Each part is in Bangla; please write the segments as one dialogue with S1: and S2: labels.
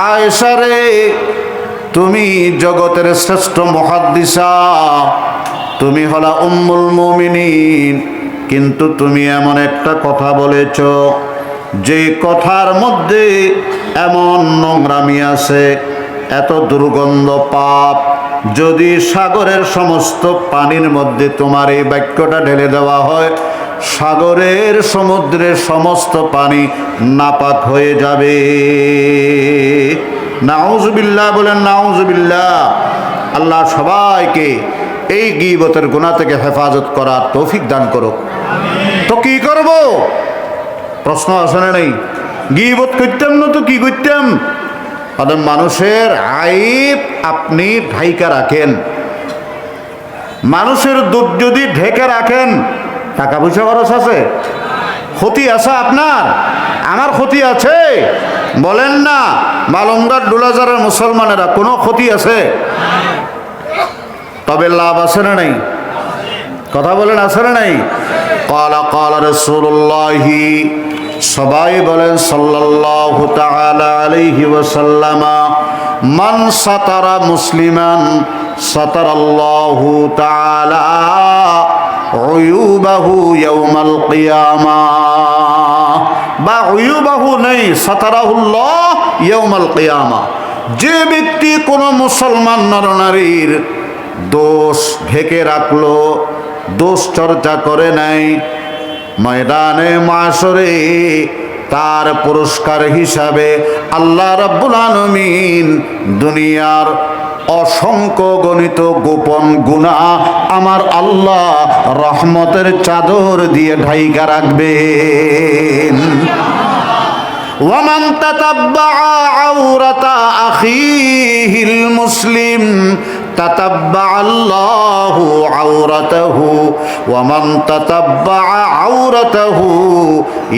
S1: আয়েশা রে, তুমি জগতের শ্রেষ্ঠ মুহাদ্দিসা, তুমি হলা উম্মুল মুমিনিন, কিন্তু তুমি এমন একটা কথা বলেছ যে কথার মধ্যে এমন নোংরামি আছে, এত দুর্গন্ধ পাপ। যদি সাগরের সমস্ত পানির মধ্যে তোমার এই বাক্যটা ঢেলে দেওয়া হয়, সাগরের সমুদ্রের সমস্ত পানি নাপাক হয়ে যাবে। নাউজুবিল্লাহ বলেন, নাউজুবিল্লাহ। আল্লাহ সবাইকে এই গীবতের গুনাহ থেকে হেফাজত করার তৌফিক দান করুক। তো কি করব? প্রশ্ন আসে না? নেই গীবত করতাম না তো কি করতাম? মানুষের আইব আপনি ঢাইকা রাখেন, মানুষের দুধ যদি ঢেকে রাখেন, টাকা পয়সা খরচ আছে? ক্ষতি আছে আপনার? আমার ক্ষতি আছে? বলেন না। মালংদার ডুলাজারের মুসলমানেরা কোনো ক্ষতি আছে? তবে লাভ আছে না নাই? কথা বলেন, আছে না নাই? ক্বালা ক্বালা রাসূলুল্লাহি, সবাই বলেন সাল্লাল্লাহু তাআলা আলাইহি ওয়াসাল্লাম, মান সাতারা মুসলিমান সাতারাল্লাহু তাআলা উয়ুবাহু ইয়াউমাল কিয়ামাহ, বা উয়ুবাহু নেই, সাতারাহুল্লাহ ইয়াউমাল কিয়ামাহ। যে ব্যক্তি কোনো মুসলমান নরনারীর দোষ ঢেকে রাখলো, দোষ চর্চা করে নাই, ময়দানে মাশরে তার পুরস্কার হিসাবে আল্লাহ রাব্বুল আলামিন দুনিয়ার অসংখ্য গণিত গোপন গুনাহ আমার আল্লাহ রহমতের চাদর দিয়ে ঢাইকা রাখবেন। ওয়ামান তাতাব্বা আওরাতা আখিহিল মুসলিম তাতাব্বা আল্লাহু আওরাতাহু, ওয়ামান তাতাব্বা আওরাতাহু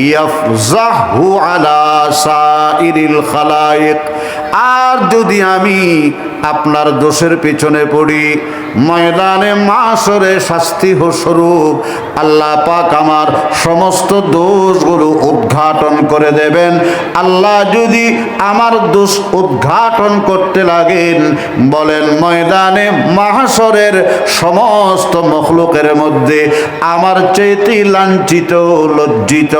S1: ইয়াফজাহু আলা সাইরিল খালায়েক। আর যদি আমি আপনার দোষের পিছনে পড়ি, ময়দানে মাশরে শাস্তি স্বরূপ আল্লাহ পাক আমার সমস্ত দোষগুলো উদ্ঘাটন করে দেবেন। আল্লাহ যদি আমার দোষ উদ্ঘাটন করতে লাগেন, বলেন ময়দানে মাশরের সমস্ত মখলুকের মধ্যে আমার চাইতে লাঞ্ছিত, লজ্জিত,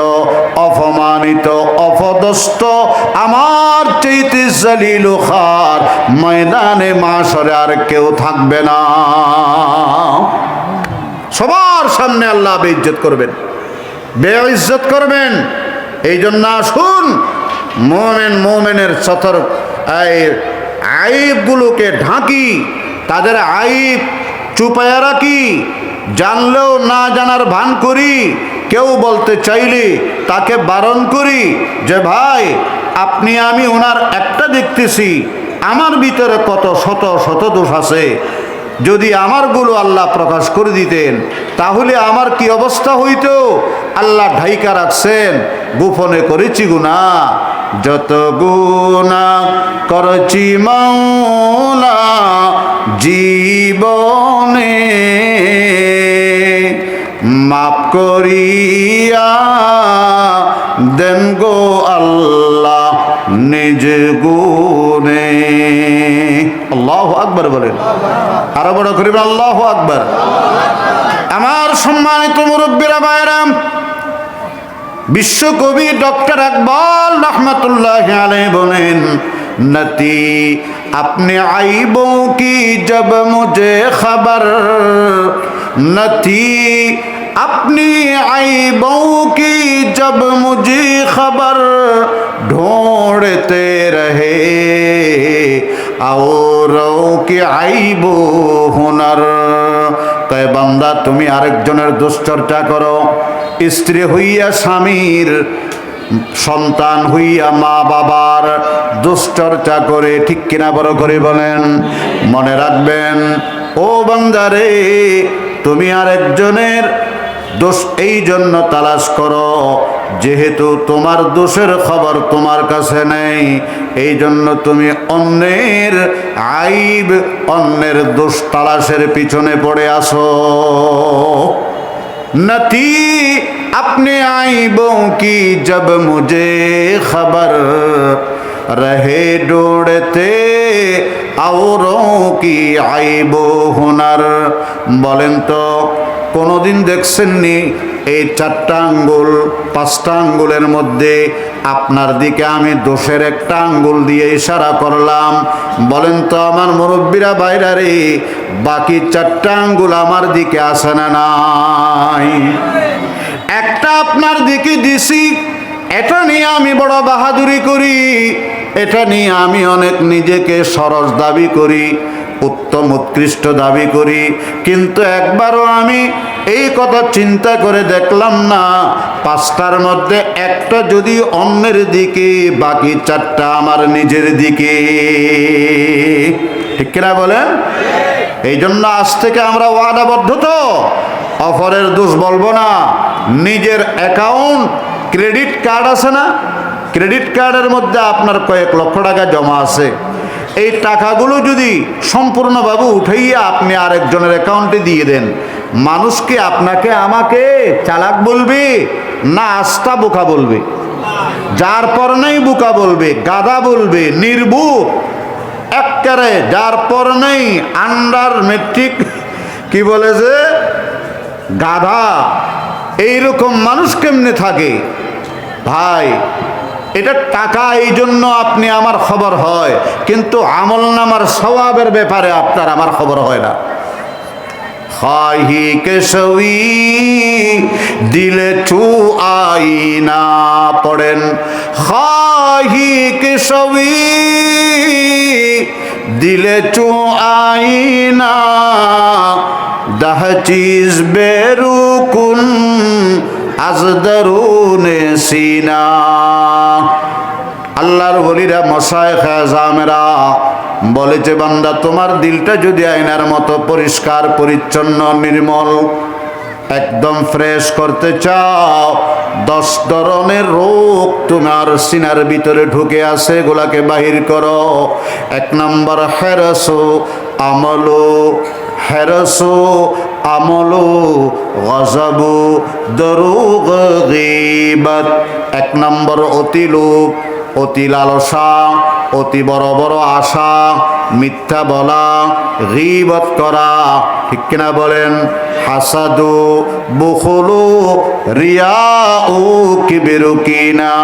S1: অপমানিত, অপদস্থ, আমার চাইতে জলিল ও খার ময়দানে মাশরে আর কেউ থাকবে না। সবার সামনে আল্লাহ বেইজ্জত করবেন, বেইজ্জত করবেন। এই জন্য আসুন মুমিন মুমিনের সতর আইবগুলোকে ঢাকি, তাদের আইব চুপায়া রাখি, জানলেও না জানার ভান করি। কেউ বলতে চাইলে তাকে বারণ করি যে ভাই, আপনি আমি ওনার একটা দেখতেছি, আমার ভিতরে কত শত শত দোষ আছে। যদি আমারগুলো আল্লাহ প্রকাশ করে দিতেন তাহলে আমার কি অবস্থা হইতো? আল্লাহ ঢাইকা রাখছেন, গোপনে করেছি গুনাহ, যত গুনাহ করেছি মাওলা জীবনে, মাফ করিয়া দেন গো আল্লাহ নিজ গুণে। আল্লাহু আকবার বলেন, আরো বড় করিবেন আল্লাহু আকবার। আমার সম্মানিত মুরব্বীরা, ভাইরাম, বিশ্বকবি ডক্টর ইকবাল রহমতুল্লাহি আলাইহি বলেন, नती अपने आइबों की जब मुझे खबर, नती अपनी आइबों की जब मुझे खबर, ढूंढते रहे औरों की आइबो हुनर। कहे बंदा তুমি আরেকজনের দুশ্চর্চা করো, স্ত্রী হইয়া স্বামীর, সন্তান হইয়া মা বাবার দুশ্চর্চা করে, ঠিক কিনা বড় করে বলেন? মনে রাখবেন ও বান্দারে, তুমি আরেকজনের দোষ এই জন্য তালাশ করো যেহেতু তোমার দোষের খবর তোমার কাছে নেই, এই জন্য তুমি অন্যের আইব, অন্যের দোষ তালাশের পিছনে পড়ে আসো। নতি अपने आइबों की जब मुझे खबर रहे ढूंढते औरों की आइबो हुनर। বলেন তো কোনোদিন দেখছেননি এই 4টা আঙ্গুল 5টা আঙ্গুলের মধ্যে আপনার দিকে আমি দোষের একটা আঙ্গুল দিয়ে ইশারা করলাম? বলেন তো আমার মুরব্বীরা বাইরা রে, বাকি 4টা আঙ্গুল আমার দিকে আসে না নাই? একটা আপনার দিকে দিছি, এটা নিয়ে আমি বড় বাহাদুরি করি, এটা নিয়ে আমি অনেক নিজেকে সরস দাবি করি, উত্তম উৎকৃষ্ট দাবি করি, কিন্তু একবারও আমি এই কথা চিন্তা করে দেখলাম না 5টার মধ্যে একটা যদি অন্যের দিকে, বাকি 4টা আমার নিজের দিকে। ঠিক কিনা বলেন? এই জন্য আজ থেকে আমরা ওয়াদাবদ্ধ তো অপরের দোষ বলবো না। নিজের অ্যাকাউন্ট ক্রেডিট কার্ড আছে না, ক্রেডিট কার্ডের মধ্যে আপনার কয়েক লক্ষ টাকা জমা আছে, এই টাকাগুলো যদি সম্পূর্ণভাবে উঠাইয়া আপনি আরেকজনের অ্যাকাউন্টে দিয়ে দেন, মানুষ কি আপনাকে আমাকে চালাক বলবে না আস্থা বোকা বলবে? যার পর নাই বোকা বলবে, গাধা বলবে, নির্বুক একবারে, যার পর নাই আন্ডার মেট্রিক কি বলে যে গাধা, এইরকম মানুষ কেমনে থাকে? ভাই এটা টাকা এই জন্য আপনি আমার খবর হয়, কিন্তু আমল নামার সওয়াবের ব্যাপারে আপনার আমার খবর হয় না। খাহি কেশবি দিলে টু আইনা পড়েন, খাহি কেশবি দিলে টু আইনা দাহ চিজ বেরুকুন আজ দরুনে সিনা। আল্লাহর ওলিরা মাশায়েখ আযমেরা বলেছে, বান্দা তোমার দিলটা যদি আয়নার মতো পরিষ্কার পরিচ্ছন্ন নির্মল একদম ফ্রেশ করতে চাও, 10 ধরনের রোগ তোমার সিনার ভিতরে ঢুকে আছে, এগুলাকে বাহির করো। 1 নম্বর হেরসো আমলো, হেরসো আমলো গজবু দরুগ গীবত। 1 নম্বর অতি লোভ, অতি লালসা, অতি বড় বড় আশা, মিথ্যা বলা, গীবত করা। ঠিক কিনা বলেন? হাসাদু বুখুলু রিয়াউ কিবরু কিনা,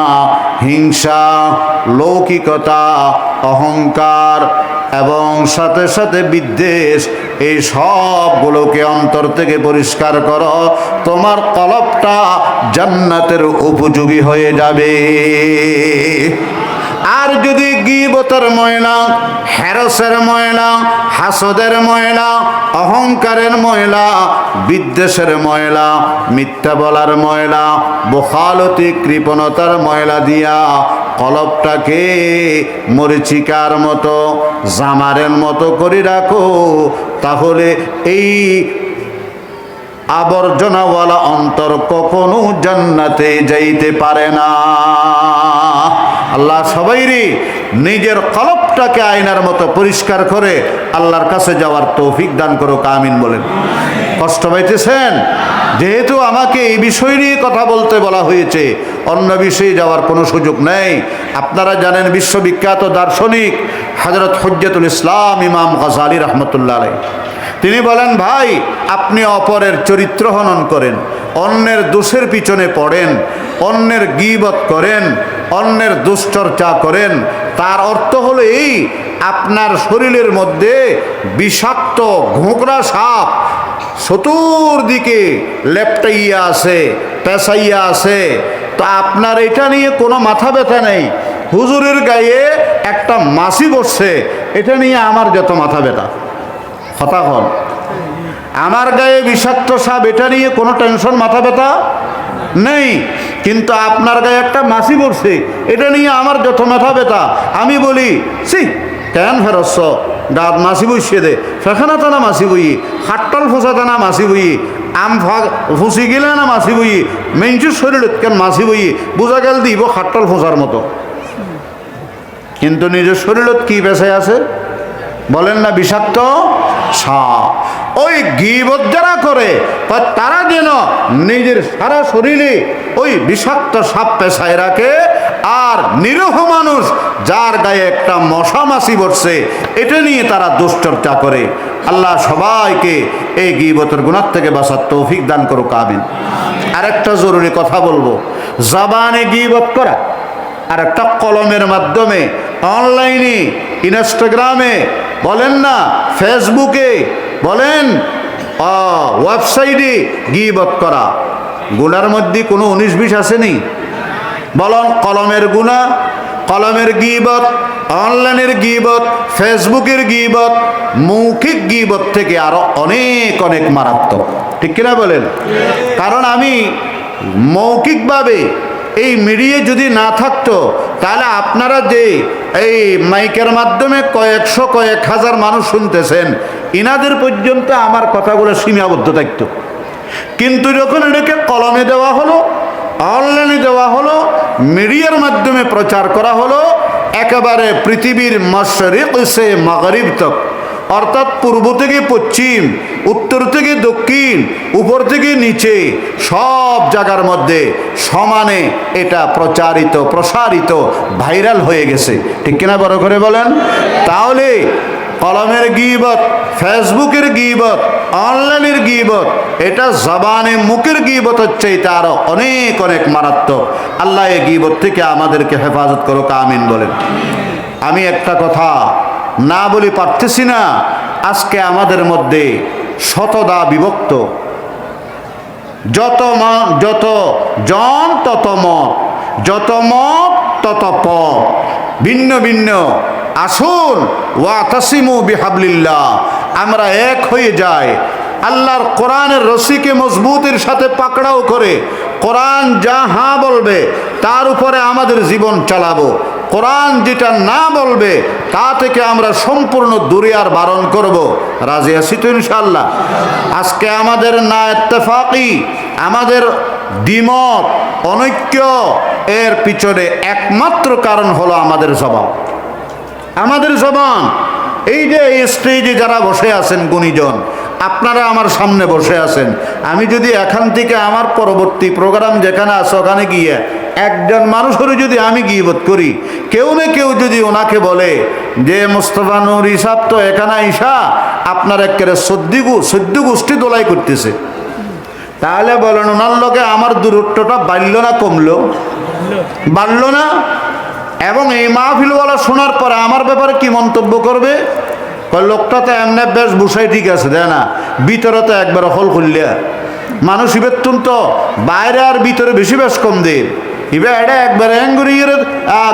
S1: হিংসা, লৌকিকতা, অহংকার এবং সাথে সাথে বিদ্বেষ, এই সবগুলোকে অন্তর থেকে পরিষ্কার করো, তোমার কলবটা জান্নাতের উপযোগী হয়ে যাবে। আর যদি গীবতের ময়লা, হেরসের ময়লা, হাসদের ময়লা, অহংকারের ময়লা, বিদ্বেষের ময়লা, মিথ্যা বলার ময়লা, বখালতি কৃপণতার ময়লা দিয়া কলবটাকে মরিচিকার মতো, জামারের মতো করে রাখো, তাহলে এই আবর্জনাওয়ালা অন্তর কখনো জান্নাতে যাইতে পারে না। আল্লাহ সবাইরই নিজের কলবটাকে আয়নার মতো পরিষ্কার করে আল্লাহর কাছে যাওয়ার তৌফিক দান করুক, আমিন বলেন। কষ্ট পাইতেছেন? যেহেতু আমাকে এই বিষয় নিয়ে কথা বলতে বলা হয়েছে, অন্য বিষয়ে যাওয়ার কোনো সুযোগ নেই। আপনারা জানেন বিশ্ববিখ্যাত দার্শনিক হযরত হুজ্জাতুল ইসলাম ইমাম গাযালী রাহমাতুল্লাহ আলাইহি, তিনি বলেন, ভাই আপনি অপরের চরিত্র হনন করেন, অন্যের দোষের পিছনে পড়েন, অন্যের গীবত করেন, অন্যের দুশ্চর্চা করেন, তার অর্থ হলো এই, আপনার শরীরের মধ্যে বিষাক্ত ঘোঁকড়া সাপ চতুর্দিকে লেপটাইয়া আছে, পেঁচাইয়া আছে, তো আপনার এটা নিয়ে কোনো মাথা ব্যথা নেই। হুজুরের গায়ে একটা মাছি বসছে, এটা নিয়ে আমার যত মাথা ব্যথা। কথা হল, আমার গায়ে বিষাক্ত সাপ, এটা নিয়ে কোনো টেনশন মাথা ব্যথা নেই, কিন্তু আপনার গায়ে একটা মাছি পড়ছে, এটা নিয়ে আমার যত মাথা ব্যথা। আমি বলি, সি কেন ফেরস্য গাত মাছি বসিয়ে দে, ফেখানা টানা মাছি বই, হাট্টাল ফোসা টানা মাছি বই, আম ফুসি গেলে না মাছি বই, মেঞ্চুর শরীর কেন মাছি বই, বোঝা গেল দিব হাট্টাল ফোসার মতো, কিন্তু নিজের শরীরত কি পেশায় আছে? বলেন না বিষাক্ত সাপ। ওই গীবত যারা করে তারা যেন নিজের সারা শরীরে ওই বিষাক্ত সাপ পেশায় রাখে, আর নিরীহ মানুষ যার গায়ে একটা মশা মাছি বসছে এটা নিয়ে তারা দুশ্চর্চা করে। আল্লাহ সবাইকে এই গীবতের গুনাহ থেকে বাঁচার তৌফিক দান করুক, আমিন। আরেকটা জরুরি কথা বলবো, জবানে গীবত করা আর একটা কলমের মাধ্যমে অনলাইনে, ইনস্টাগ্রামে বলেন না, ফেসবুকে বলেন, ওয়েবসাইটে গীবত করা, গুনার মধ্যে কোনো 19-20 আসেনি? বলুন, কলমের গুনাহ, কলমের গীবত, অনলাইনের গীবত, ফেসবুকের গীবত, মৌখিক গীবত থেকে আরো অনেক অনেক মারাত্মক, ঠিক কিনা বলেন? কারণ আমি মৌখিকভাবে এই মিডিয়া যদি না থাকতো তাহলে আপনারা যে এই মাইকের মাধ্যমে কয়েকশো কয়েক হাজার মানুষ শুনতেছেন, ইনাদের পর্যন্ত আমার কথাগুলো সীমাবদ্ধ থাকতো। কিন্তু যখন এটাকে কলমে দেওয়া হলো, অনলাইনে দেওয়া হলো, মিডিয়ার মাধ্যমে প্রচার করা হলো, একেবারে পৃথিবীর মাশরিক সে মাগরিব তক, অর্থাৎ পূর্ব থেকে পশ্চিম, উত্তর থেকে দক্ষিণ, উপর থেকে নিচে সব জায়গার মধ্যে সমানে এটা প্রচারিত, প্রসারিত, ভাইরাল হয়ে গেছে, ঠিক কিনা বড় করে বলেন? তাহলে কলমের গীবত, ফেসবুকের গীবত, অনলাইনের গীবত, এটা জবানে মুখের গীবত হচ্ছে, এটা আরো অনেক অনেক মারাত্মক। আল্লাহ এই গীবত থেকে আমাদেরকে হেফাজত করুক, আমিন বলেন। আমি একটা কথা না বলি পারতেছি না, আজকে আমাদের মধ্যে শতদা বিভক্ত, যত জন তত মত, যত মত তত পথ, ভিন্ন ভিন্ন। আসুন ওয়াতাসিমু বিহাবলিল্লাহ, আমরা এক হয়ে যাই, আল্লাহর কোরআনের রশিকে মজবুতের সাথে পাকড়াও করে কোরআন যা হ্যাঁ বলবে তার উপরে আমাদের জীবন চালাবো, কোরআন যেটা না বলবে তা থেকে আমরা সম্পূর্ণ দূরে আর বারণ করব। রাজি আছি তো ইনশাআল্লাহ? আজকে আমাদের না ইত্তেফাকি, আমাদের দ্বিমত, অনৈক্য, এর পিছনে একমাত্র কারণ হলো আমাদের জবান, আমাদের জবান। এই যে স্টেজে যারা বসে আছেন গুণীজন, আপনারা আমার সামনে বসে আছেন, আমি যদি এখান থেকে আমার পরবর্তী প্রোগ্রাম যেখানে আছে ওখানে গিয়ে একজন মানুষের যদি আমি গীবত করি, কেউ না কেউ যদি ওনাকে বলে যে মুস্তফা নূর ইসাব তো এখানে ঈশা আপনার একেবারে সদ্য গোষ্ঠী দোলাই করতেছে, তাহলে বলেন ওনার লোকে আমার দূরত্বটা বাড়লো না কমলো? বাড়লো না? এবং এই মাহফিলওয়ালা শোনার পরে আমার ব্যাপারে কি মন্তব্য করবে? লোকটা তো এমনি বেশ বুসাই ঠিক আছে, দেয় না, ভিতরে তো একবার হল করলিয়া মানুষ বেতন তো বাইরে আর ভিতরে বেশি বেশ কম দিন, ইবে এটা একবার হ্যাঙ্গুরি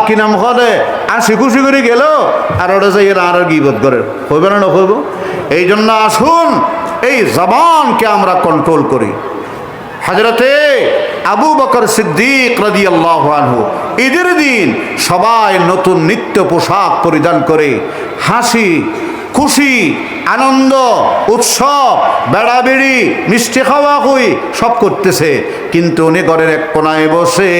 S1: কি নাম হলে আসি খুশি করে গেল, আর ওটা যাই আর গীবত করে, হইবে না হইব? এই জন্য আসুন এই জবানকে আমরা কন্ট্রোল করি। হযরতে আবু বকর সিদ্দিক রাদিয়াল্লাহু আনহু ঈদের দিন সবাই নতুন নিত্য পোশাক পরিধান করে হাসি খুশি আনন্দ উৎসব বেড়াবেড়ি মিষ্টি খাওয়া খুই সব করতেছে, কিন্তু উনি ঘরের এক কোনায় বসে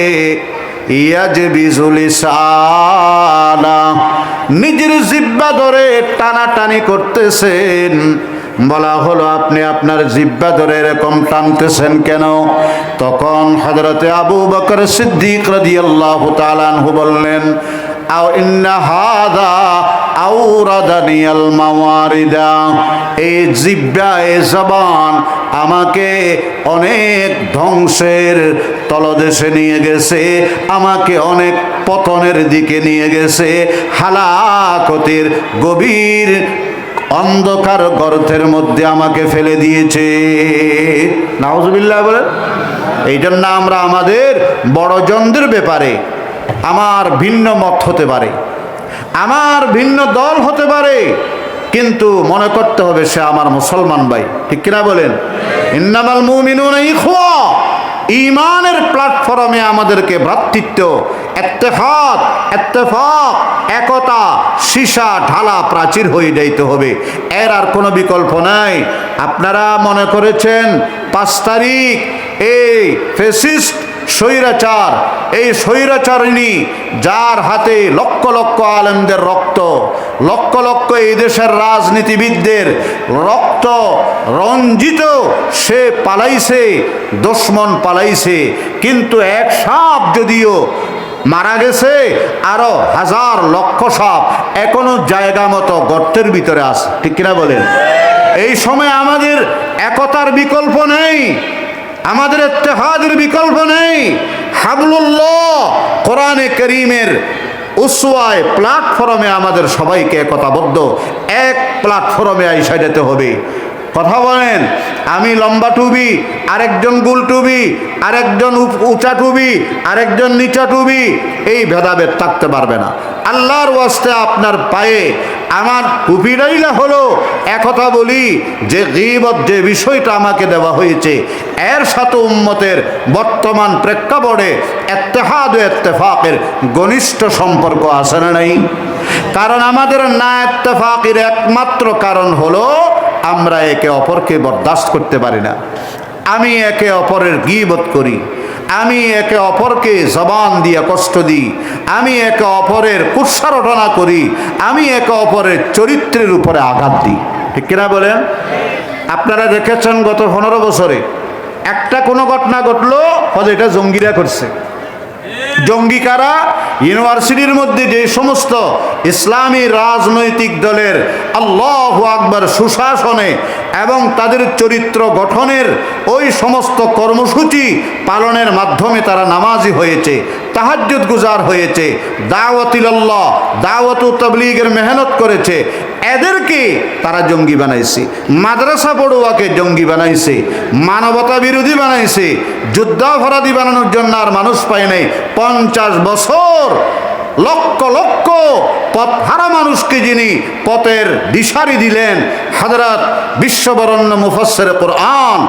S1: নিজের জিহ্বা ধরে টানাটানি করতেছেন। বলা হলো আপনি আপনার জিহ্বা ধরে এরকম টানতেছেন কেন? তখন হযরতে আবু বকর সিদ্দিক রাদিয়াল্লাহু তাআলা আনহু বললেন, আও ইন্না হাযা আওরাদানিয়াল মাওয়ারিদা, এই জিহ্বা, এই জবান আমাকে অনেক ধ্বংসের তলদেশে নিয়ে গেছে, আমাকে অনেক পতনের দিকে নিয়ে গেছে, হালাকতের গভীর অন্ধকার গর্তের মধ্যে আমাকে ফেলে দিয়েছে। নাউজুবিল্লাহ বলেন। এই জন্য আমরা আমাদের বড়জনদের ব্যাপারে আমার ভিন্ন মত হতে পারে, আমার ভিন্ন দল হতে পারে, কিন্তু মনে করতে হবে সে আমার মুসলমান ভাই, ঠিক কিনা বলেন? ইন্নামাল মুমিনুনা ইখওয়া, ঈমানের প্ল্যাটফর্মে আমাদেরকে ভ্রাতৃত্ব, ইত্তেহাদ, ইত্তেফাক, একতা, সীসা ঢালা প্রাচীর হয়ে যাইতে হবে, এর আর কোনো বিকল্প নাই। আপনারা মনে করেছেন 5 তারিখ এই ফ্যাসিস্ট স্বৈরাচার, এই স্বৈরাচারিণী যার হাতে লক্ষ লক্ষ আলেমদের রক্ত, লক্ষ লক্ষ এই দেশের রাজনীতিবিদদের রক্ত রঞ্জিত, সে পালাইছে, দুশমন পালাইছে, কিন্তু এক সাপ যদিও মারা গেছে, আরো হাজার লক্ষ সাপ এখনো জায়গা মতো গর্তের ভিতরে আছে, ঠিক কিনা বলেন? এই সময় আমাদের একতার বিকল্প নেই, আমাদের ইত্তেহাদের বিকল্প নেই। হাবলুল্লাহ কোরআনে কারীমের উসওয়ায় প্ল্যাটফর্মে আমাদের সবাইকে একতাবদ্ধ, এক প্ল্যাটফর্মে আইসা যেতে হবে। কথা বলেন, আমি লম্বা টুবি, আরেকজন গুল টুবি, আরেকজন উঁচা টুবি, আরেকজন নিচা টুবি, এই ভেদাভেদ থাকতে পারবে না। আল্লাহর ওয়াস্তে আপনার পায়ে আমার টুপিটাইলা হলো একথা বলি যে গীবত যে বিষয়টা আমাকে দেওয়া হয়েছে এর সাথে উম্মতের বর্তমান প্রেক্ষাপটে ইত্তেহাদ ও ইত্তেফাকের ঘনিষ্ঠ সম্পর্ক আছে না নাই? কারণ আমাদের না ইত্তেফাকের একমাত্র কারণ হলো আমরা একে অপরকে বরদাস্ত করতে পারি না। আমি একে অপরের গীবত করি, আমি একে অপরকে জবান দিয়ে কষ্ট দিই, আমি একে অপরের কুৎসারটনা করি, আমি একে অপরের চরিত্রের উপরে আঘাত দিই, ঠিক কিনা বলেন? আপনারা দেখেছেন গত 15 বছরে একটা কোনো ঘটনা ঘটলো, হয়তো এটা জঙ্গিরা করছে। জঙ্গি কারা? ইউনিভার্সিটির মধ্যে যে সমস্ত ইসলামী রাজনৈতিক দলের আল্লাহু আকবার সুশাসনে এবং তাদের চরিত্র গঠনের ওই সমস্ত কর্মসূচি পালনের মাধ্যমে তারা নামাজি হয়েছে, তাহাজ্জুদ গুজার হয়েছে, দাওয়াতিল্লাহ দাওয়াতু তাবলীগের মেহনত করেছে, এদেরকে তারা জঙ্গি বানাইছে। মাদ্রাসা পড়ুয়াকে জঙ্গি বানাইছে, মানবতা বিরোধী বানাইছে, যুদ্ধাপরাধী বানানোর জন্য আর মানুষ পায় নাই। 50 বছর লক্ষ লক্ষ পথহারা মানুষকে যিনি পথের দিশারি দিলেন, হযরত বিশ্ববরণ্য মুফাসসিরে কোরআন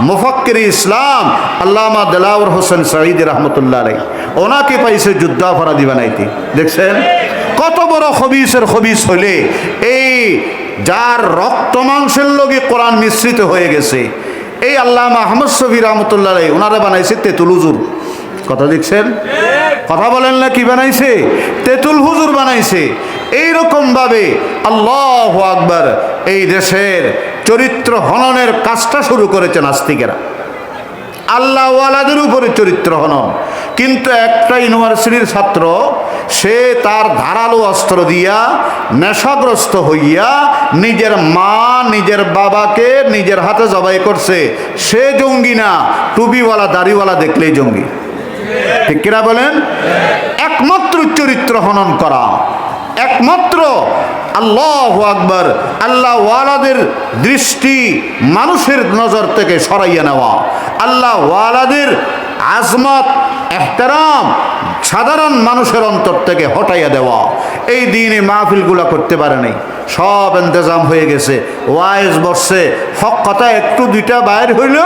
S1: মুফাক্কির ইসলাম আল্লামা দেলাওয়ার হোসেন সাঈদী রাহমাতুল্লাহ আলাইহি, ওনাকে পাইছে যুদ্ধাপরাধী বানাইতে। দেখছেন কত বড় খবিসের খবিস হলে এই যার রক্ত মাংসের লগে কোরআন মিশ্রিত হয়ে গেছে, এই আল্লামা আহমদ শফী রাহমাতুল্লাহ আলাইহি ওনারা বানাইছে তেতুল হুজুর। কথা দেখছেন? কথা বলেন না, কি বানাইছে? তেতুল হুজুর বানাইছে। এইরকম ভাবে আল্লাহু আকবার এই দেশের চরিত্র হননের কাজটা শুরু করেছে নাস্তিকেরা, আল্লাহ ওয়ালাদের উপরে চরিত্র হনন। কিন্তু একটা ইউনিভার্সিটির ছাত্র সে তার ধারালো অস্ত্র দিয়া নেশাগ্রস্ত হইয়া নিজের মা নিজের বাবাকে নিজের হাতে জবাই করছে, সে জঙ্গি না, টুপিওয়ালা দাড়িওয়ালা দেখলেই জঙ্গি, ঠিক কিনা বলেন? একমাত্র চরিত্র হনন করা, একমাত্র আল্লাহু আকবার আল্লাহ ওয়ালাদের দৃষ্টি মানুষের নজর থেকে সরাইয়া নেওয়া, আল্লাহ ওয়ালাদের আজমত এহতেরাম সাধারণ মানুষের অন্তর থেকে হটাইয়া দেওয়া। এই দিনে মাহফিলগুলো করতে পারে নাই, সব ইন্তজাম হয়ে গেছে, ওয়াইজ বসছে, হক কথা একটু দুইটা বাইর হইল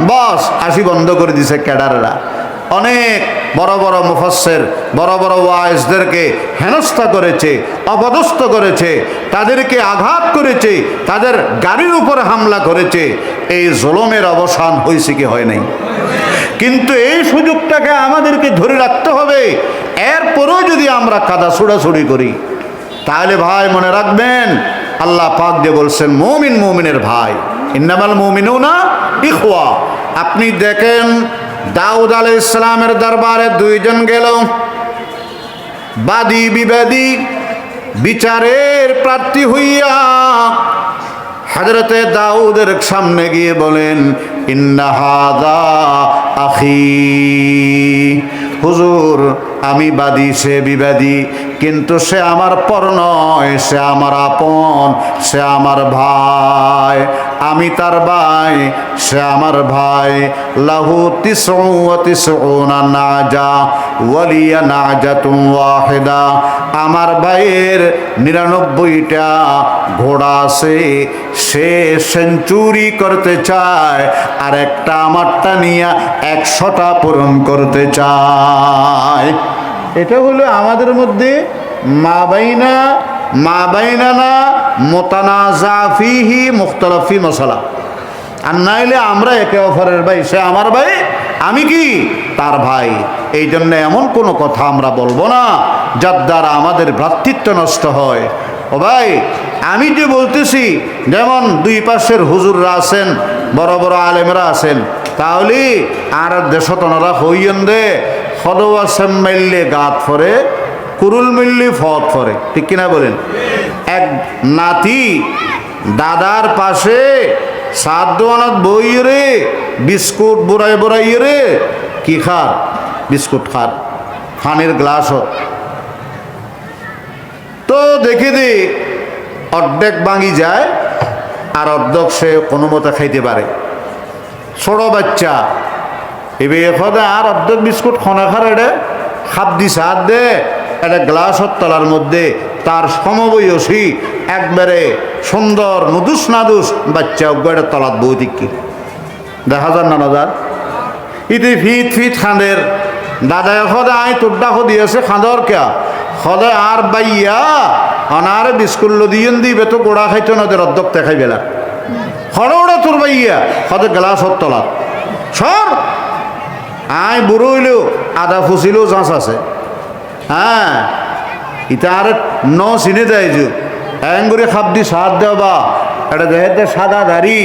S1: বাস আসি বন্ধ করে দিছে ক্যাডাররা। অনেক বড় বড় মুফাসসির বড় বড় ওয়াইজদেরকে হেনস্থা করেছে, অপদস্থ করেছে, তাদেরকে আঘাত করেছে, তাদের গাড়ির উপর হামলা করেছে। এই জুলুমের অবসান হয়েছে কি হয় নাই? কিন্তু এই সুযোগটাকে আমাদেরকে ধরে রাখতে হবে। এরপরেও যদি আমরা কাদা ছোড়াছুড়ি করি তাহলে ভাই মনে রাখবেন আল্লাহ পাক যে বলছেন মুমিন মুমিনের ভাই, ইন্নামাল মুমিনুনা ইখওয়া। আপনি দেখেন দাউদ আলাইহিস সালামের দরবারে দুইজন গেল, বাদী বিবাদী বিচারের প্রার্থী হইয়া হযরতে দাউদের সামনে গিয়ে বলেন ইন্না হাযা আখি, হুজুর আমি বাদী সে বিবাদী, কিন্তু সে আমার পর নয়, সে আমার আপন, সে আমার ভাই, আমি তার ভাই, সে আমার ভাই। লাহু তিসউ ওয়া তিসউনা নাজা ওয়ালিয়া নাজাতুন ওয়াহিদা, আমার ভাইয়ের 99টা ঘোড়া আছে, সে সেঞ্চুরি করতে চায়, আর একটা আমারটা নিয়ে 100টা পূরণ করতে চায়। এটা হলো আমাদের মধ্যে মা বাইনানা মুতানাজা ফিহি মুখতালাফি মাসালা। আর নাইলে আমরা একে অপরের ভাই, সে আমার ভাই আমি কি তার ভাই। এই জন্য এমন কোনো কথা আমরা বলবো না যার দ্বারা আমাদের ভ্রাতৃত্ব নষ্ট হয়। ও ভাই, আমি যে বলতেছি, যেমন দুই পাশের হুজুররা আছেন, বড় বড় আলেমরা আছেন, তাহলে আর দেশতনরা হইয়েন দে সদওয়া সেম্মাইলে গাত ফরে, কুরুল মিল্লি ফত ফরে, ঠিক কিনা বলেন? এক নাতি দাদার পাশে সাত দোয়ানত বই রে বিস্কুট বুড়াই বুড়াই রে কি খার বিস্কুট খার পানির গ্লাস তো দেখে দে অর্ধেক ভাঙি যায় আর অর্ধেক সে কোনো মতো খাইতে পারে। ছোট বাচ্চা এবার আর অর্ধেক বিস্কুট খনা খার এটা খাপ দি সাত দে একটা গ্লাসের তলার মধ্যে তার সমবয়সী একবারে সুন্দর নুদুস নাদুস বাচ্চা একটা তলাত বই দিকি দেখা যান না দাদার ইতি ফিট ফিট খাঁদের দাদায় সদায় আই তোরটা সদিয়েছে খাঁদর কে সদায় আর বাইয়া অনারে বিস্কুট লদিয়েন দিবে তো গোড়া খাইতো না ওদের অর্ধক দেখাই বেলা হরওড়া তোর বাইয়া সদে গ্লাসর তলাত সর আই বুড়ো হইলেও আদা ফুসিলেও জাঁচ আছে। হ্যাঁ, ইটা আর ন চিনে দেয় যে এঙ্গুরি খাপ দি সাত দেওয়া এটা দেখে সাদা দাড়ি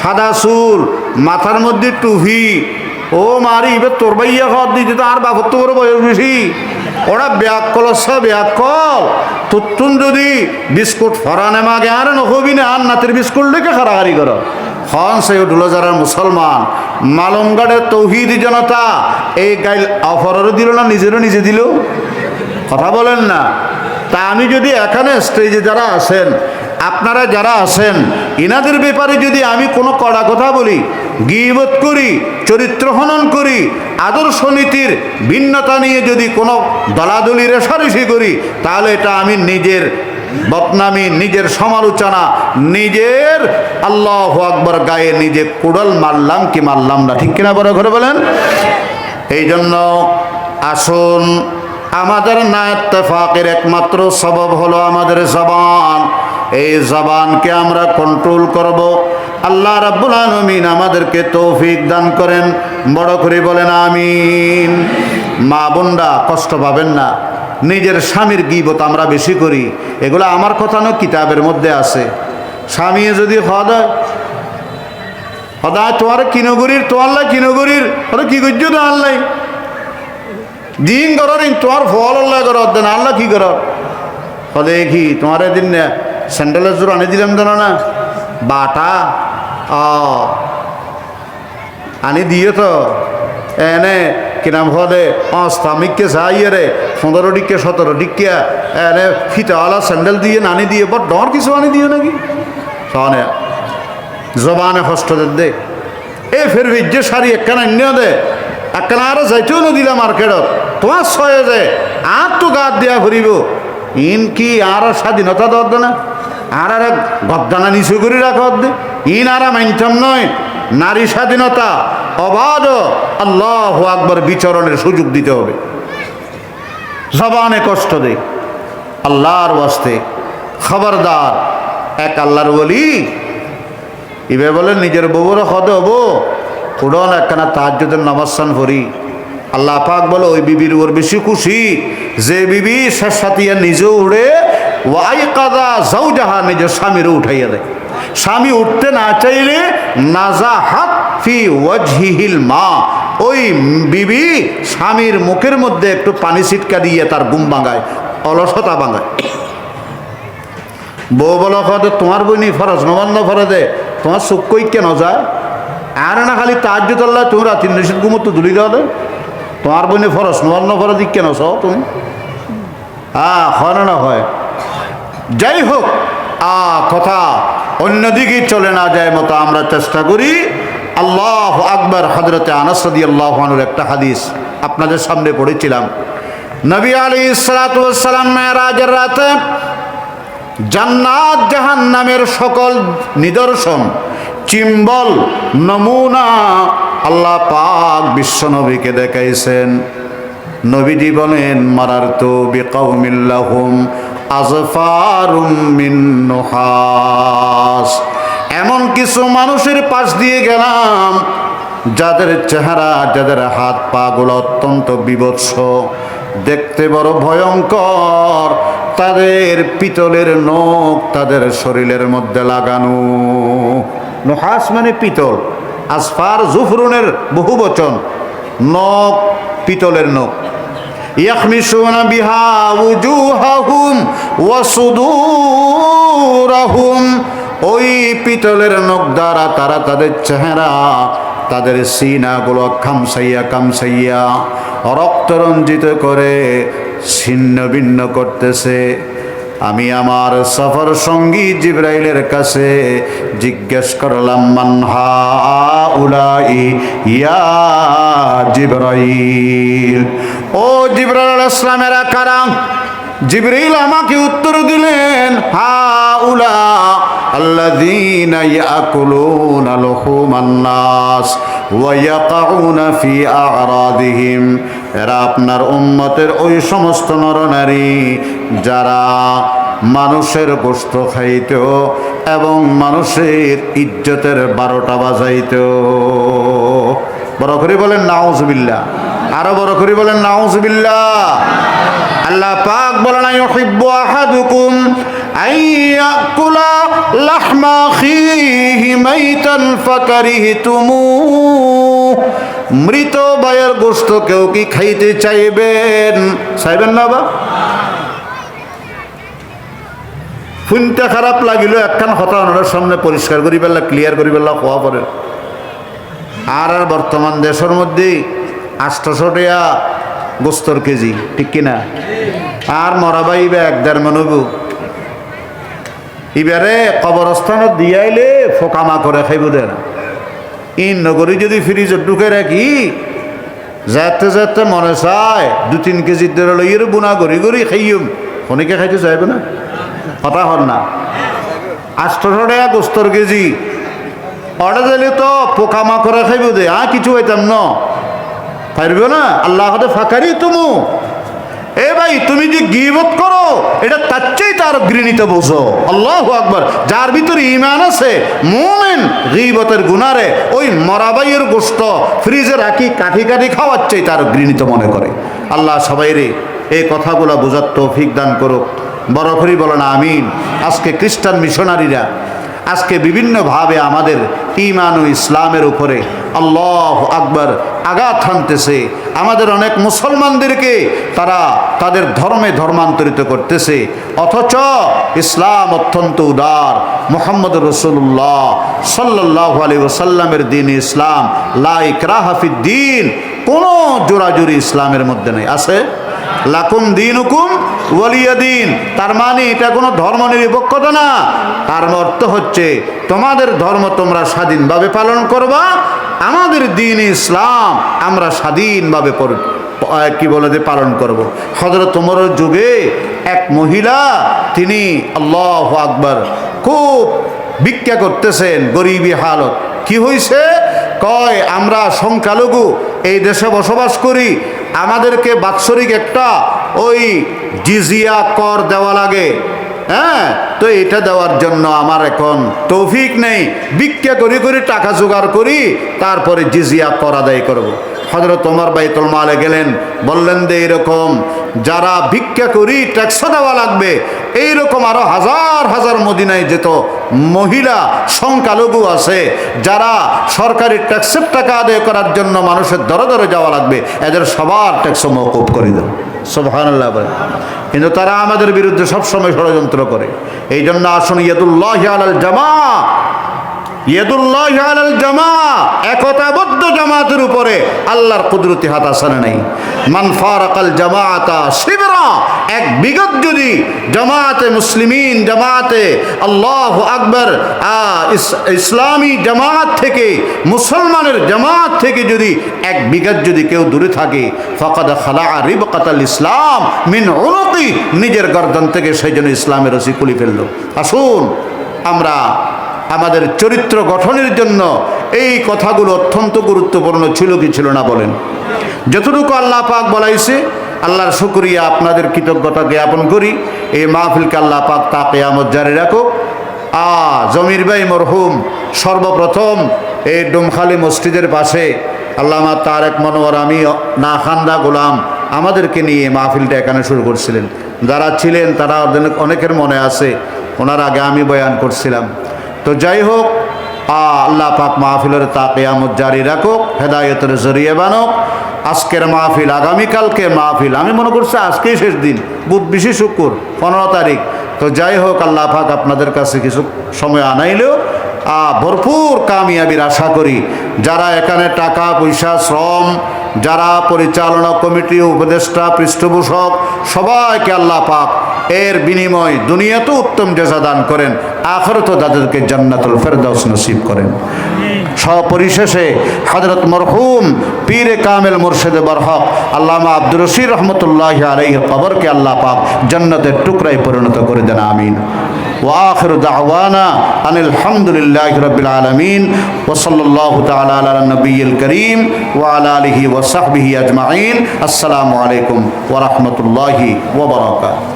S1: সাদা চুল মাথার মধ্যে টুপি ও মারি এবার তোর বাইয়া খাওয়ার দিতে তো আর বাপর তো করে বয়স বেশি ওরা ব্যাগ কলসা ব্যাগ কল তুতুন যদি বিস্কুট ফরানে মাগে আর নহবি না আর নাতের বিস্কুট লেখে খারাহারি করো হন সে ডুলোজারার মুসলমান মালমগড়ের তৌহিদি জনতা এই গাইল অফারও দিল না নিজেরও নিজে দিল কথা বলেন না। তা আমি যদি এখানে স্টেজে যারা আছেন আপনারা যারা আছেন ইনাদের ব্যাপারে যদি আমি কোনো কড়া কথা বলি, গীবত করি, চরিত্র হনন করি, আদর্শ নীতির ভিন্নতা নিয়ে যদি কোনো দলাদলি রেশারেশি করি, তাহলে এটা আমি নিজের বদনামি, নিজের সমালোচনা, নিজের আল্লাহু আকবার গায়ে নিজে কুড়াল মারলাম কি মারলাম না, ঠিক কিনা বড় ঘরে বলেন? এই জন্য আসুন, আমাদের না ইত্তেফাকের একমাত্র সবব হলো আমাদের জবান। এই জবানকে আমরা কন্ট্রোল করব। আল্লাহ রাব্বুল আলামিন আমাদেরকে তৌফিক দান করেন, বড় করে বলেন আমিন। মা বোনরা কষ্ট পাবেন না, নিজের স্বামীর গীবত আমরা বেশি করি, এগুলো আমার কথা নয়, কিতাবের মধ্যে আছে। স্বামী যদি সদায় তোমার কিনগরির তোয়াল্লাই কিনগরির কি করছো তো আল্লাহ দিন করার তোমার ফল আল্লাহ কর দেন আল্লাহ কি কর সদে কি তোমার এদিন স্যান্ডেলের জোর আনি দিলাম জানো না বাটা আনি দিয়ে তো এনে কিনাম হদে অস্তামিককে যাইয়ে রে 15 টিকে 17 টিকিয়া এনে ফিতাওয়ালা স্যান্ডেল দিয়ে নানি দিয়ে বড় ডর কিছু আনি দিয়ে নাকি সনে জবানে কষ্ট দে এ ফের ভিজে শাড়ি একখানা অন্য দে একখানা আরো যাইতেও না দিলাম মার্কেটত তোমার ছয়ে যে আর তো গাত দেয়া ঘুরিব ইন কি আর স্বাধীনতা দর না আর আর গদ্দানা নিচু করে রাখা দে ইন আর মানতাম নয় নারী স্বাধীনতা অবাধ আল্লাহু আকবার বিচরণের সুযোগ দিতে হবে। জবানে কষ্ট দে আল্লাহর ওয়াস্তে খবরদার। এক আল্লাহর বলি ইবে বলেন নিজের বউর হদে হবো উড়ন একখানা তাহাজ্জুদের নামাজ পড়ি আল্লাহ পাক বলে ওই বিবির ওর বেশি খুশি যে বিবি শেষ সাথিয়া নিজেও উড়ে ওয়াই কাদা জাউজাহা নিজের স্বামীরও উঠাইয়া দেয়। স্বামী উঠতে না চাইলে নাজাহাত ফি ওয়াজহিহিল মা, ওই বিবি স্বামীর মুখের মধ্যে একটু পানি ছিটকা দিয়ে তার ঘুম ভাঙায়, অলসতা ভাঙায়। বউ বলা কথা তোমার বই নেই ফরজ নবান্ন ফরজে তোমার চোখ কই কেন যায় আর না খালি তাহাজ্জুদ আল্লাহ তুমি রাতের নিষেধ ঘুমো তো ধুলি দেওয়া দেয় তোমার বই নেই ফরজ নবান্ন ফরজ কেন চাও তুমি হয় না হয়। যাই হোক কথা অন্যদিকে চলে না যায় মতো আমরা চেষ্টা করি। আল্লাহ আকবার। হযরতে আনাস রাদিয়াল্লাহু আনহুর একটা হাদিস আপনাদের সামনে পড়েছিলাম। নবী আলাইহিস সালাতু ওয়াস সালাম মেরাজের রাতে জান্নাত জাহান্নামের সকল নিদর্শন চিম্বল নমুনা আল্লাহ পাক বিশ্বনবীকে দেখাইছেন। নবীজি বলেন মারারতু বিকাউমিল লাহুম আযফারুম মিন নুহাস, এমন কিছু মানুষের পাশ দিয়ে গেলাম যাদের চেহারা, যাদের হাত পা গুলো অত্যন্ত বিভৎস, দেখতে বড় ভয়ঙ্কর, তাদের পিতলের নখ তাদের শরীরের মধ্যে লাগানো। নুহাস মানে পিতল, আসফার জুফরুনের বহু বচন, নখ পিতলের নখ। ইয়াখমিসুনা বিহা উজুহাহুম ওয়া সুদুরাহুম, ওই পিতলের নখ দ্বারা তারা তাদের চেহারা, তাদের সিনাগুলো খামসাইয়া খামসাইয়া রক্তরঞ্জিত করে ছিন্ন ভিন্ন করতেছে। আমি আমার সফর সঙ্গী জিবরাইলের কাছে জিজ্ঞেস করলাম, মান হাউলাই ইয়া জিবরাইল, ও জিবরাইল আলাইহিস সালামেরা কারা? জিবরাইল আমাকে উত্তর দিলেন, হাউলা আল্লাযীনা ইয়াকুলুনা লুহুমান নাস ওয়া ইয়াকাউনা ফি আ'রাদিহিম, এরা আপনার উম্মতের ওই সমস্ত নরনারী যারা মানুষের গোশত খাইত এবং মানুষের ইজ্জতের 12টা বাজাইত। বড় করে বলেন নাউজুবিল্লাহ, আরো বড় করে বলেন নাউজুবিল্লাহ। আল্লাহ পাক বলেন, ইউহিব্বু আহাদুকুম আইয়াকুলা লাহমা আখিহি মাইতান ফাকারিহতুমু, মৃত ভাইয়ের গোশত কেউ কি খাইতে চাইবেন? চাইবেন না বা? শুনতে খারাপ লাগিল, একখান কথা ওনার সামনে পরিষ্কার করি পেলা, ক্লিয়ার করি পেলা, হওয়া পরে। আর বর্তমান দেশের মধ্যে 800 টাকা গোস্তর কেজি, ঠিক কিনা? আর মরাবাই বা 1.5 মন হইব। এবারে কবরস্থানত দিয়াইলে ফোকামা করে খাইব দেয় না। ইন নগরী যদি ফ্রিজে ঢুকে রাখি, যাতে যাতে মনে চায় 2-3 কেজি ধরে লইয়ের বুনা গড়ি গড়ি খাইম, অনেকে খাইতে চাইবে না? কথা হল না? 800 টাকা গোস্তর কেজি অর্ডার দিলে তো পোকামা করে খাইব দে, কিছু হইতাম ন পারবে না। আল্লাহ হাতে ফাঁকারি তুমু, এ ভাই তুমি যে গীবত করো এটা তার চেয়ে তার ঘৃণিত বোঝো। আল্লাহু আকবার। যার ভিতরে ঈমান আছে, মুমিন গীবতের গুনারে ওই মরাবাইয়ের গোশত ফ্রিজে রাখি কাঠি কাঠি খাওয়ার চেয়ে তার ঘৃণিত মনে করে। আল্লাহ সবাইরে এই কথাগুলো বোঝার তৌফিক দান করুক। বড় করে বলেন আমিন। আজকে খ্রিস্টান মিশনারিরা আজকে বিভিন্নভাবে আমাদের ঈমান ও ইসলামের উপরে আল্লাহু আকবার আঘাত হানতেছে। আমাদের অনেক মুসলমানদেরকে তারা তাদের ধর্মে ধর্মান্তরিত করতেছে, অথচ ইসলাম অত্যন্ত উদার। মুহাম্মদ রাসূলুল্লাহ সাল্লাল্লাহু আলাইহি ওয়াসাল্লামের দ্বীন ইসলাম, লা ইকরাহা ফিদ্দীন, কোনো জোরাজুরি ইসলামের মধ্যে নেই। আছে লাকুম দীনুকুম ওয়ালিয়া দীন, তার মানে এটা কোনো ধর্ম নিরপেক্ষতা না। তার অর্থ হচ্ছে তোমাদের ধর্ম তোমরা স্বাধীনভাবে পালন করবা, আমাদের দ্বীন ইসলাম আমরা স্বাধীনভাবে কি বলে যে পালন করব। হযরত ওমরের যুগে এক মহিলা, তিনি আল্লাহু আকবার খুব ভিক্ষা করতেছেন, গরিবী হালত। কি হয়েছে? কয় আমরা সংখ্যালঘু এই দেশে বসবাস করি, আমাদেরকে বাৎসরিক একটা ওই জিজিয়া কর দেওয়া লাগে। হ্যাঁ, তো এটা দেওয়ার জন্য আমার এখন তৌফিক নেই, ভিক্ষা করি করি টাকা জোগাড় করি, তারপরে জিজিয়া কর আদায় করব। হযরত ওমর বাইতুল মালে গেলেন, বললেন যে এরকম যারা ভিক্ষা করি ট্যাক্স দেওয়া লাগবে, এইরকম আরো হাজার হাজার মদিনায় যেত মহিলা সংখ্যালঘু আছে, যারা সরকারি ট্যাক্সের টাকা আদায় করার জন্য মানুষের দরে দরে যাওয়া লাগবে, এদের সবার ট্যাক্স মওকুফ করে দেন। সুবহানাল্লাহ। কিন্তু তারা আমাদের বিরুদ্ধে সবসময় ষড়যন্ত্র করে। এই জন্য আসুন ইয়াদুল্লাহি আলাল জামা, ইয়াদুল্লাহি আলাল জামা, একতাবদ্ধ জামাতের উপরে আল্লাহর কুদরতি হাত আসানে নাই। মান ফারাকাল জামাআতা শিবরা, এক বিগত যদি জামাতে মুসলিমিন, জামাতে আল্লাহু আকবার ইসলামী জামাত থেকে, মুসলমানের জামাত থেকে যদি এক বিগত যদি কেউ দূরে থাকে, ফাকাদ খালা রিবকাতাল ইসলাম মিন উনুকি, নিজের গর্দন থেকে সেই জন্য ইসলামের রশি খুলে ফেললো। আসুন আমরা আমাদের চরিত্র গঠনের জন্য এই কথাগুলো অত্যন্ত গুরুত্বপূর্ণ ছিল কি ছিল না বলেন? যতটুকু আল্লাহ পাক বলাইছে আল্লাহর শুকরিয়া, আপনাদের কৃতজ্ঞতা জ্ঞাপন করি। এই মাহফিলকে আল্লাহ পাক তা কিয়ামত জারি রাখুক। জমির ভাই মরহুম সর্বপ্রথম এই ডুমখালি মসজিদের পাশে আল্লামা তারেক মনোয়ার আমি নাখান্দা গোলাম আমাদেরকে নিয়ে মাহফিলটা এখানে শুরু করছিলেন। যারা ছিলেন তারা অনেকের মনে আছে, ওনার আগে আমি বয়ান করছিলাম। তো যাই হোক, আল্লাহ পাক মাহফিলের তা কিয়ামত জারি রাখুক, হেদায়েতের জরিয়ে বানুক। আজকের মাহফিল, আগামীকালকে মাহফিল, আমি মনে করছি আজকেই শেষ দিন, বুধ বিশি শুক্র 15 তারিখ। তো যাই হোক, আল্লাহ পাক আপনাদের কাছে কিছু সময় আনাইলেও ভরপুর কামিয়াবির আশা করি। যারা এখানে টাকা পয়সা শ্রম, যারা পরিচালনা কমিটি, উপদেষ্টা, পৃষ্ঠপোষক, সবাইকে আল্লাহ পাক এর বিনিময় দুনিয়াতেও উত্তম জাযা দান করেন, আখিরাতেও তাদেরকে জান্নাতুল ফেরদাউস নসিব করেন। সপরিশেষে হযরত মরহুম পীরে কামেল মুর্শিদে বরহক আল্লামা আব্দুর রশিদ রহমতুল্লাহি আলাইহির কবরকে আল্লাহ পাক জান্নাতের টুকরায় পরিণত করে দেন, আমিন। وآخر دعوانا أن الحمد لله رب العالمين وصلى الله تعالى على النبي الكريم وعلى آله وصحبه أجمعين. السلام عليكم ورحمة الله وبركاته.